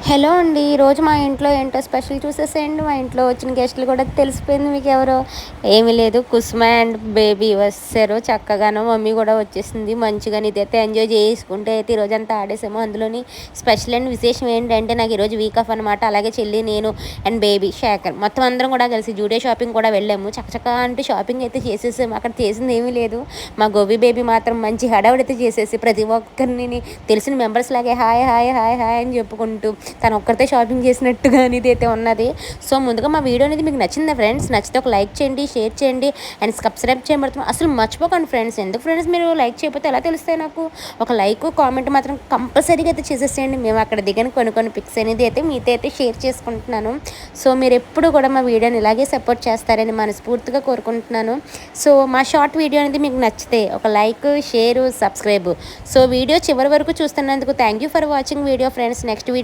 Hello అండి. ఈరోజు మా ఇంట్లో ఏంటో స్పెషల్ చూసేసేయండి. మా ఇంట్లో వచ్చిన గెస్టులు కూడా తెలిసిపోయింది మీకు ఎవరో. ఏమీ లేదు, కుసుమ అండ్ బేబీ వచ్చేసారు చక్కగాను. మమ్మీ కూడా వచ్చేసింది మంచిగాని. ఇదైతే ఎంజాయ్ చేసుకుంటే అయితే ఈరోజంతా ఆడేసాము. అందులోని స్పెషల్ అండ్ విశేషం ఏంటంటే నాకు ఈరోజు వీక్ ఆఫ్ అనమాట. అలాగే చెల్లి, నేను అండ్ బేబీ శేఖర్ మొత్తం అందరం కూడా కలిసి జూడియో షాపింగ్ కూడా వెళ్ళాము. చక్కచక్క అంటూ షాపింగ్ అయితే చేసేసాము. అక్కడ చేసింది ఏమీ లేదు. మా గోబీ బేబీ మాత్రం మంచి హడావుడితే చేసేసి ప్రతి ఒక్కరిని తెలిసిన మెంబర్స్ లాగే హాయ్ హాయ్ హాయ్ హాయ్ అని చెప్పుకుంటూ తను ఒక్కరితే షాపింగ్ చేసినట్టుగా అనేది అయితే ఉన్నది. సో ముందుగా మా వీడియో అనేది మీకు నచ్చిందా ఫ్రెండ్స్? నచ్చితే ఒక లైక్ చేయండి, షేర్ చేయండి అండ్ సబ్స్క్రైబ్ చేయబడుతుంది. అసలు మర్చిపోకండి ఫ్రెండ్స్. ఎందుకు ఫ్రెండ్స్ మీరు లైక్ చేయకపోతే ఎలా తెలుస్తాయి నాకు? ఒక లైక్ కామెంట్ మాత్రం కంపల్సరీగా అయితే చేసేసేయండి. మేము అక్కడ దిగని కొన్ని పిక్స్ అనేది అయితే మీతో అయితే షేర్ చేసుకుంటున్నాను. సో మీరు ఎప్పుడు కూడా మా వీడియోని ఇలాగే సపోర్ట్ చేస్తారని మనస్ఫూర్తిగా కోరుకుంటున్నాను. సో మా షార్ట్ వీడియో అనేది మీకు నచ్చితే ఒక like, share, subscribe. So video చివరి వరకు చూస్తున్నందుకు thank you for watching video friends. Next వీడియోతో